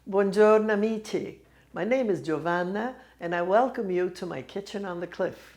Buongiorno amici. My name is Giovanna and I welcome you to my kitchen on the cliff.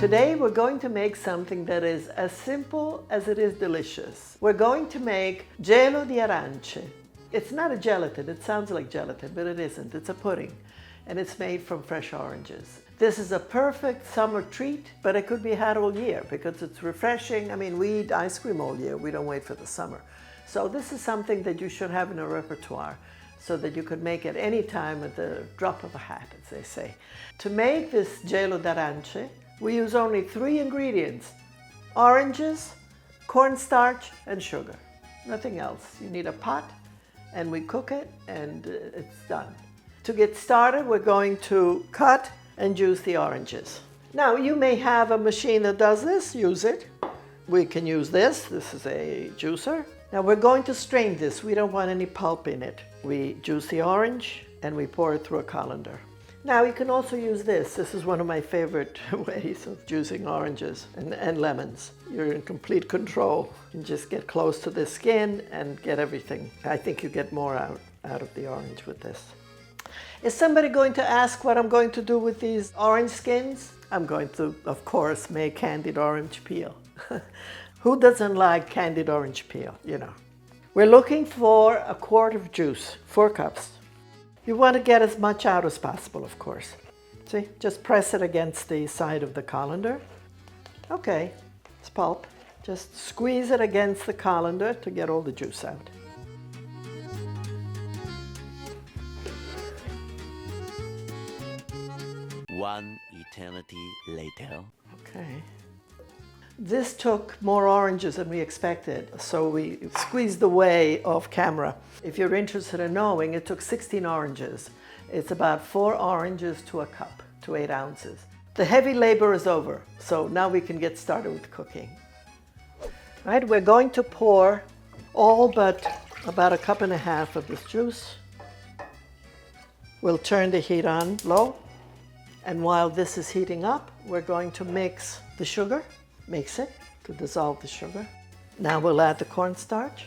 Today we're going to make something that is as simple as it is delicious. We're going to make Gelo di Arancia. It's not a gelatin, it sounds like gelatin, but it isn't. It's a pudding, and it's made from fresh oranges. This is a perfect summer treat, but it could be had all year because it's refreshing. I mean, we eat ice cream all year, we don't wait for the summer. So this is something that you should have in a repertoire so that you could make it any time at the drop of a hat, as they say. To make this Gelo d'Arancia, we use only 3 ingredients: oranges, cornstarch, and sugar. Nothing else. You need a pot, and we cook it, and it's done. To get started, we're going to cut and juice the oranges. Now, you may have a machine that does this. Use it. We can use this. This is a juicer. Now, we're going to strain this. We don't want any pulp in it. We juice the orange, and we pour it through a colander. Now, you can also use this. This is one of my favorite ways of juicing oranges and lemons. You're in complete control. You can just get close to the skin and get everything. I think you get more out of the orange with this. Is somebody going to ask what I'm going to do with these orange skins? I'm going to, of course, make candied orange peel. Who doesn't like candied orange peel, you know? We're looking for a quart of juice, 4 cups. You want to get as much out as possible, of course. See, just press it against the side of the colander. Okay, it's pulp. Just squeeze it against the colander to get all the juice out. One eternity later. Okay. This took more oranges than we expected, so we squeezed the way off camera. If you're interested in knowing, it took 16 oranges. It's about 4 oranges to a cup, to 8 ounces. The heavy labor is over, so now we can get started with cooking. Right, we're going to pour all but about 1.5 cups of this juice. We'll turn the heat on low, and while this is heating up, we're going to mix the sugar. Mix it to dissolve the sugar. Now we'll add the cornstarch.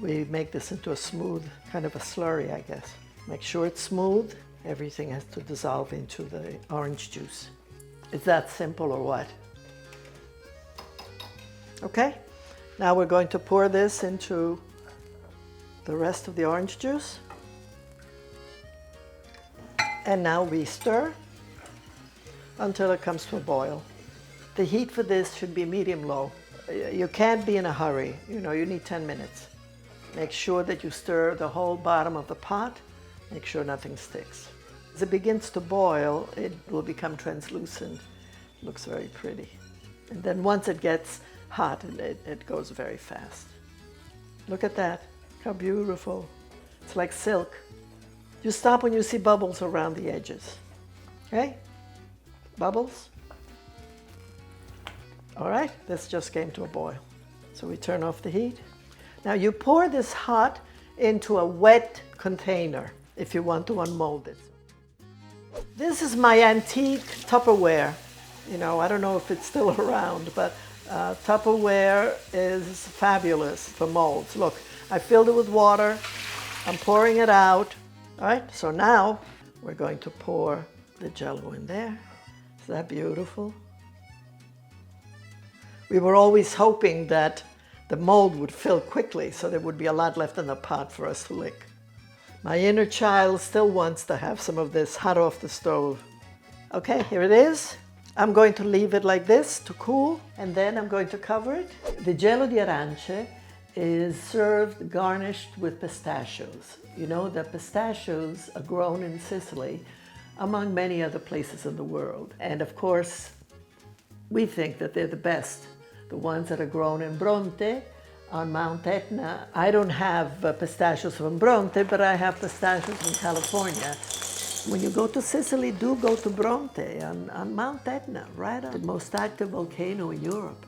We make this into a smooth, kind of a slurry, I guess. Make sure it's smooth. Everything has to dissolve into the orange juice. Is that simple or what? Okay, now we're going to pour this into the rest of the orange juice. And now we stir until it comes to a boil. The heat for this should be medium-low. You can't be in a hurry. You know, you need 10 minutes. Make sure that you stir the whole bottom of the pot. Make sure nothing sticks. As it begins to boil, it will become translucent. It looks very pretty. And then once it gets hot, it goes very fast. Look at that. How beautiful. It's like silk. You stop when you see bubbles around the edges. Okay? Bubbles? All right, this just came to a boil. So we turn off the heat. Now you pour this hot into a wet container if you want to unmold it. This is my antique Tupperware. You know, I don't know if it's still around, but Tupperware is fabulous for molds. Look, I filled it with water. I'm pouring it out. All right, so now we're going to pour the Gelo in there. Is that beautiful? We were always hoping that the mold would fill quickly so there would be a lot left in the pot for us to lick. My inner child still wants to have some of this hot off the stove. Okay, here it is. I'm going to leave it like this to cool, and then I'm going to cover it. The Gelo di Arancia is served garnished with pistachios. You know that pistachios are grown in Sicily, among many other places in the world. And of course, we think that they're the best. The ones that are grown in Bronte, on Mount Etna. I don't have pistachios from Bronte, but I have pistachios from California. When you go to Sicily, do go to Bronte on Mount Etna, right on the most active volcano in Europe.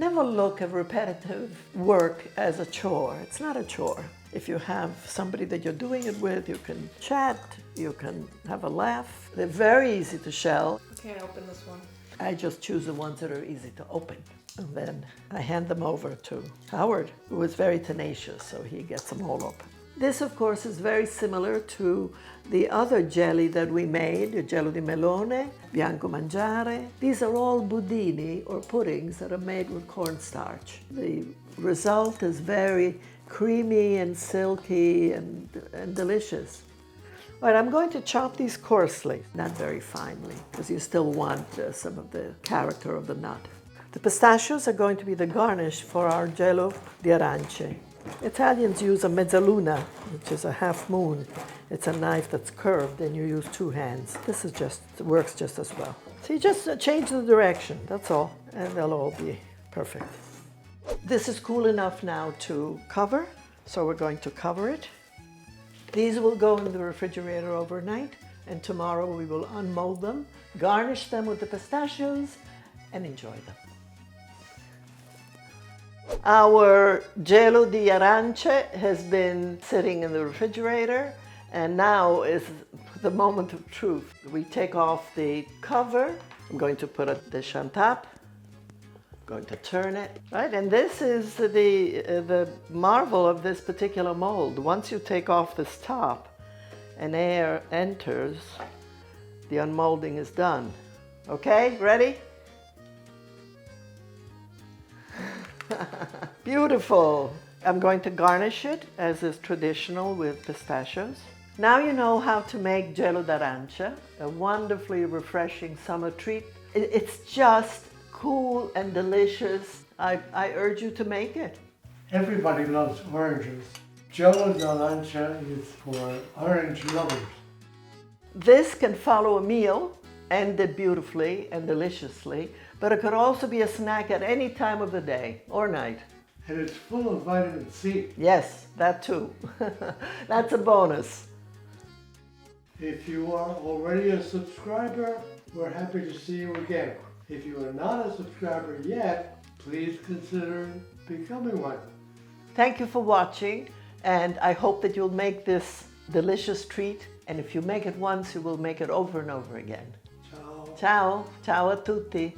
Never look at repetitive work as a chore. It's not a chore. If you have somebody that you're doing it with, you can chat, you can have a laugh. They're very easy to shell. I can't open this one. I just choose the ones that are easy to open. And then I hand them over to Howard, who is very tenacious, so he gets them all open. This, of course, is very similar to the other jelly that we made, the Gelo di melone, bianco mangiare. These are all budini, or puddings, that are made with cornstarch. The result is very creamy and silky and delicious. All right, I'm going to chop these coarsely, not very finely, because you still want some of the character of the nut. The pistachios are going to be the garnish for our Gelo di Arancia. Italians use a mezzaluna, which is a half moon. It's a knife that's curved and you use two hands. This is works just as well. So you just change the direction, that's all, and they'll all be perfect. This is cool enough now to cover, so we're going to cover it. These will go in the refrigerator overnight, and tomorrow we will unmold them, garnish them with the pistachios, and enjoy them. Our Gelo di Arancia has been sitting in the refrigerator, and now is the moment of truth. We take off the cover. I'm going to put a dish on top. I'm going to turn it, right? And this is the marvel of this particular mold. Once you take off this top and air enters, the unmolding is done. Okay, ready? Beautiful. I'm going to garnish it, as is traditional, with pistachios. Now you know how to make Gelo d'Arancia, a wonderfully refreshing summer treat. It's just cool and delicious. I urge you to make it. Everybody loves oranges. Gelo d'Arancia is for orange lovers. This can follow a meal, ended beautifully and deliciously, but it could also be a snack at any time of the day or night. And it's full of vitamin C. Yes, that too. That's a bonus. If you are already a subscriber, we're happy to see you again. If you are not a subscriber yet, please consider becoming one. Thank you for watching, and I hope that you'll make this delicious treat. And if you make it once, you will make it over and over again. Ciao. Ciao, ciao a tutti.